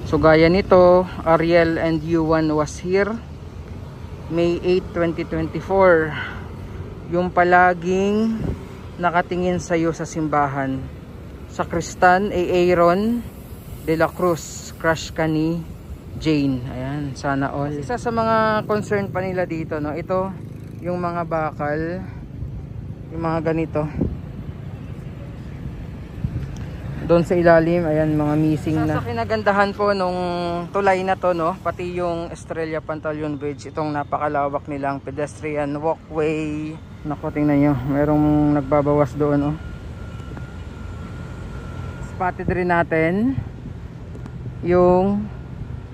So gaya nito, Ariel and Yuan was here May 8, 2024. Yung palaging nakatingin sa'yo sa simbahan. Sakristan ay Aaron de la Cruz, crush ka ni Jane. Ayan, sana all. Isa sa mga concern pa nila dito, no? Ito yung mga bakal, yung mga ganito doon sa ilalim. Ayan, mga missing na. Sa kinagandahan po nung tulay na to, no, pati yung Estrella Pantaleon Bridge, itong napakalawak nilang pedestrian walkway. Naku, tingnan nyo, merong nagbabawas doon, oh. Spotted rin natin yung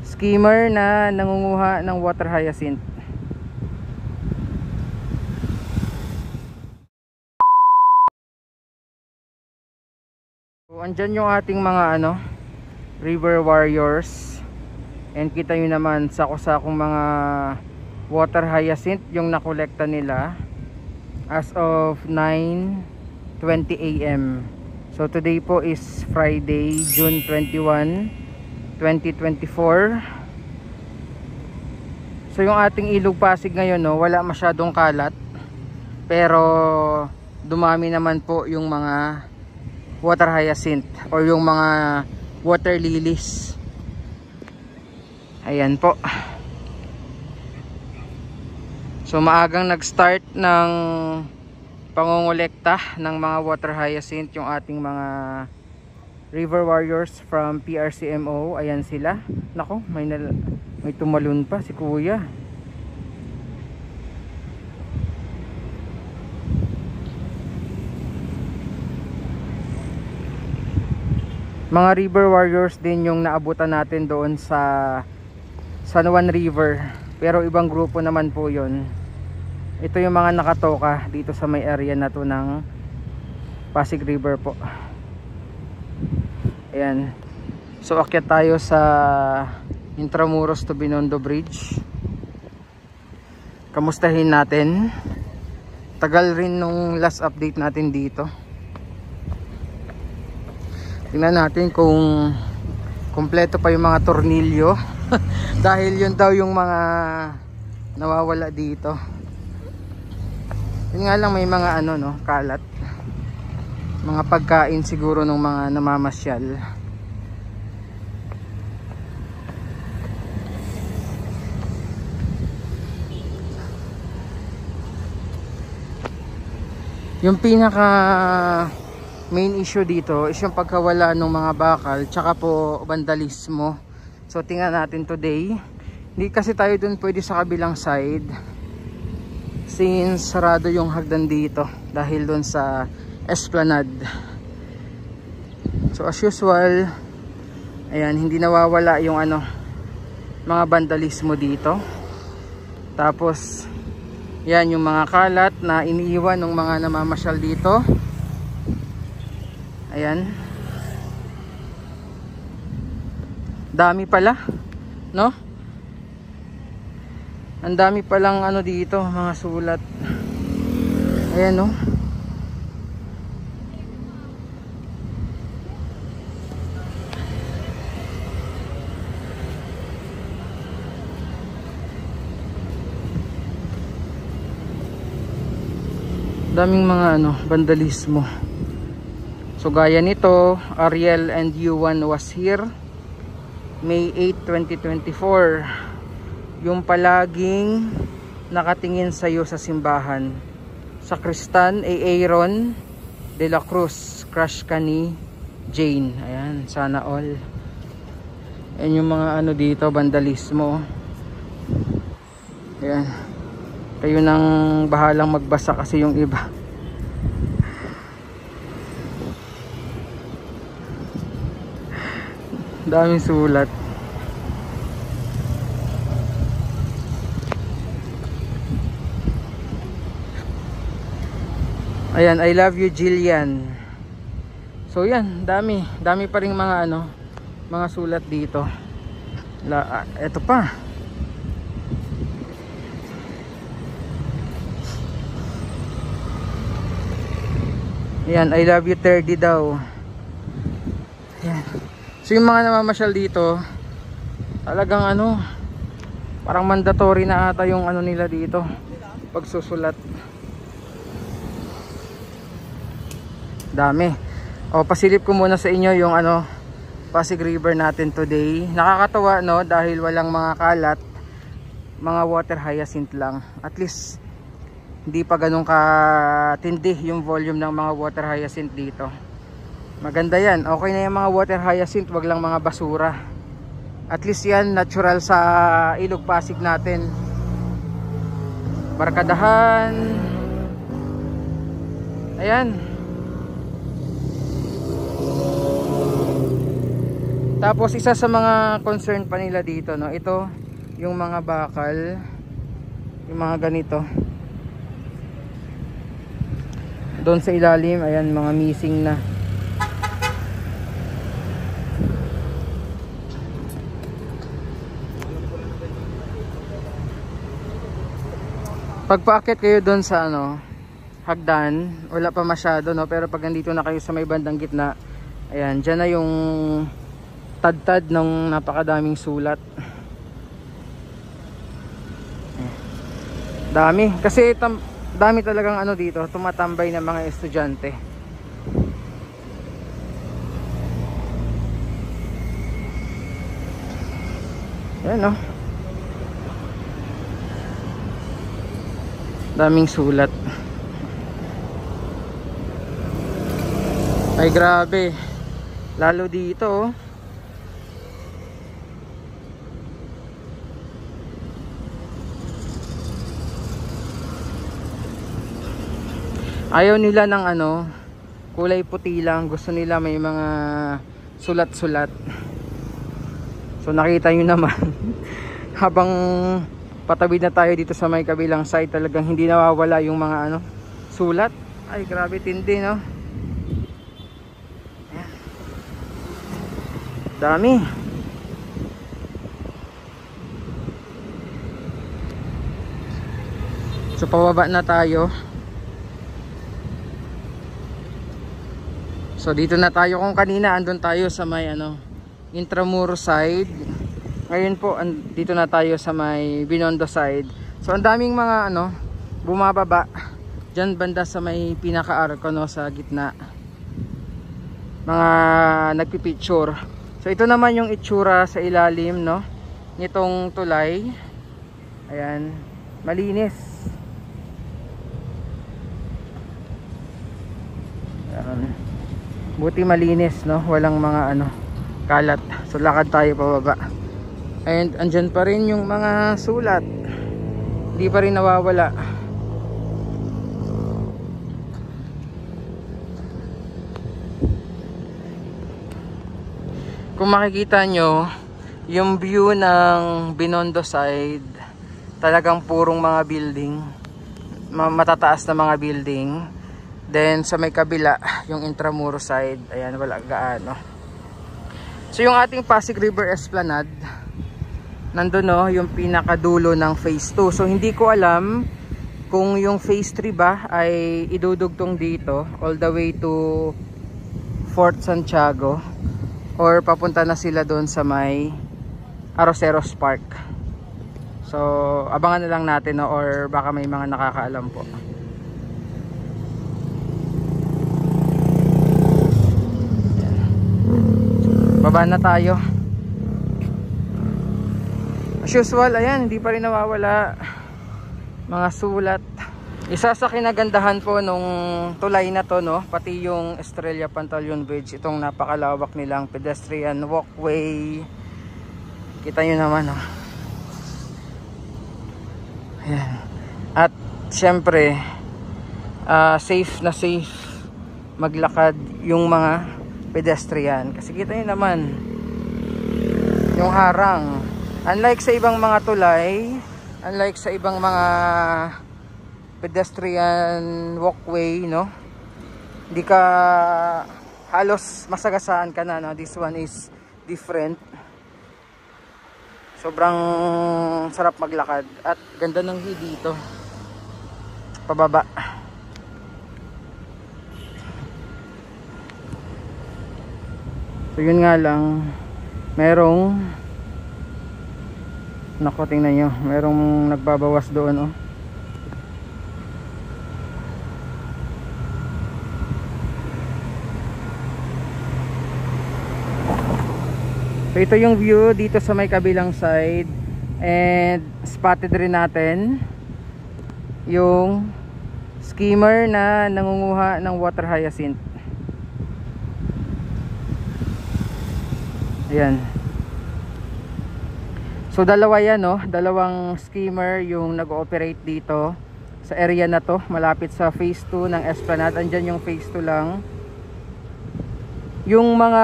skimmer na nangunguha ng water hyacinth. So, andyan yung ating mga river warriors, and kita nyo naman sako-sakong mga water hyacinth yung nakolekta nila as of 9:20 AM. So today po is Friday, June 21, 2024. So yung ating Ilog Pasig ngayon, no, wala masyadong kalat, pero dumami naman po yung mga water hyacinth or yung mga water lilies. Ayan po. So maagang nag-start ng pangongolekta ng mga water hyacinth yung ating mga river warriors from PRCMO. Ayan sila. Nako, may tumalon pa si kuya. Mga river warriors din yung naabutan natin doon sa San Juan River, pero ibang grupo naman po yon. Ito yung mga nakatoka dito sa may area na to ng Pasig River po. Ayan. So akyat tayo sa Intramuros to Binondo Bridge. Kamustahin natin. Tagal rin nung last update natin dito. Tingnan natin kung kompleto pa yung mga tornilyo. Dahil yun daw yung mga nawawala dito. Yun nga lang, may mga kalat. Mga pagkain siguro ng mga namamasyal. Yung pinaka main issue dito is yung pagkawala ng mga bakal, tsaka po vandalismo. So tingnan natin today. Hindi kasi tayo dun pwede sa kabilang side since sarado yung hagdan dito dahil dun sa Esplanade. So as usual, ayan, hindi nawawala yung mga vandalismo dito. Tapos yan yung mga kalat na iniiwan ng mga namamasyal dito. Ayan. Dami pala, no? Ang dami palang dito, mga sulat. Ayan, no? Daming mga vandalismo. So gaya nito, Ariel and Yuan was here May 8, 2024. Yung palaging nakatingin sa'yo sa simbahan. Sakristan ay Aaron de la Cruz, crush ka ni Jane. Ayan, sana all. Ayan yung mga dito, vandalismo. Ayan. Kayo nang bahalang magbasa kasi yung iba. Daming sulat. Ayan, I love you Jillian. So yan, dami pa ring mga mga sulat dito. Ito pa. Ayan, I love you 30 daw. Ayan. So yung mga namamasyal dito, Talagang ano, parang mandatory na ata yung ano nila dito, pagsusulat. Dami. O, pasilip ko muna sa inyo yung ano, Pasig River natin today. Nakakatawa, no, dahil walang mga kalat, mga water hyacinth lang. At least hindi pa ganun katindi yung volume ng mga water hyacinth dito. Maganda yan. Okay na yung mga water hyacinth, wag lang mga basura. At least yan natural sa ilog Pasig natin. Barkadahan. Ayan. Tapos isa sa mga concern pa nila dito, no, ito yung mga bakal, yung mga ganito doon sa ilalim. Ayan, mga missing na. Pag paakyat kayo doon sa ano, hagdan, wala pa masyado, no, pero pag nandito na kayo sa may bandang gitna, ayan, dyan na yung tad-tad ng napakadaming sulat. Dami, kasi dami talagang ano dito, tumatambay ng mga estudyante. Ayan, no, daming sulat. Ay grabe, lalo dito, oh. Ayaw nila ng ano, kulay puti lang. Gusto nila may mga sulat-sulat. So nakita nyo naman habang patawid na tayo dito sa may kabilang side, talagang hindi nawawala yung mga ano, sulat. Ay grabe, tindi, no. Ayan. Dami. So pababa na tayo. So dito na tayo. Kung kanina andun tayo sa may ano, Intramuros side, ngayon po dito na tayo sa may Binondo side. So ang daming mga ano, bumababa dyan banda sa may pinaka-arco, no, sa gitna, mga nagpipicture. So ito naman yung itsura sa ilalim, no, nitong tulay. Ayan, malinis. Ayan. Buti malinis, no, walang mga ano, kalat. So lakad tayo pababa. And andyan pa rin yung mga sulat, hindi pa rin nawawala. Kung makikita nyo yung view ng Binondo side, talagang purong mga building, matataas na mga building. Then sa may kabila, yung Intramuros side, ayan, wala gaano. So yung ating Pasig River Esplanade, nandun, no, yung pinakadulo ng phase 2. So hindi ko alam kung yung phase 3 ba ay idudugtong dito all the way to Fort Santiago, or papunta na sila doon sa may Arroceros Park. So abangan na lang natin, no, or baka may mga nakakaalam po. Baba na tayo. As usual, ayan, hindi pa rin nawawala mga sulat. Isa sa kinagandahan po nung tulay na to, no, pati yung Estrella Pantaleon Bridge, itong napakalawak nilang pedestrian walkway. Kita nyo naman, no. Ayan. At syempre, safe na safe maglakad yung mga pedestrian, kasi kita nyo naman yung harang. Unlike sa ibang mga tulay, unlike sa ibang mga pedestrian walkway, no, hindi ka halos masagasaan ka na, no. This one is different. Sobrang sarap maglakad at ganda ng view dito pababa. So yun nga lang, merong Nako, tingnan nyo, merong nagbabawas doon, oh. So ito yung view dito sa may kabilang side, and spotted rin natin yung skimmer na nangunguha ng water hyacinth. Ayan. So dalawa yan, no? Dalawang skimmer yung nag-ooperate dito sa area na to, malapit sa phase 2 ng Esplanade. Andyan yung phase 2 lang. Yung mga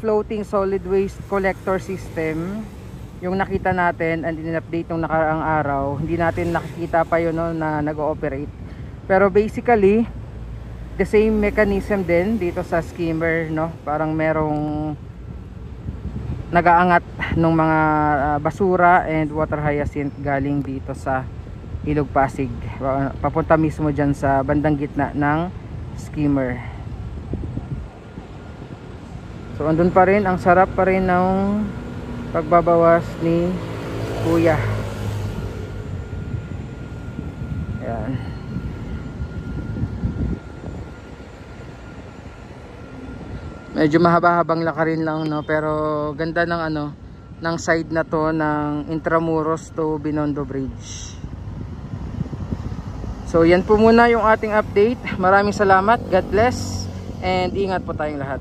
floating solid waste collector system, yung nakita natin and in-update nung nakaraang araw, hindi natin nakikita pa yun, no, na nag-ooperate. Pero basically the same mechanism din dito sa skimmer, no? Parang merong nagaangat ng mga basura and water hyacinth galing dito sa Ilog Pasig, papunta mismo dyan sa bandang gitna ng skimmer. So andun pa rin, ang sarap pa rin ng pagbabawas ni Kuya. Ayan. Medyo mahaba-habang lakarin lang, no, pero ganda ng ano, ng side na to ng Intramuros to Binondo Bridge. So yan po muna yung ating update. Maraming salamat, God bless, and ingat po tayong lahat.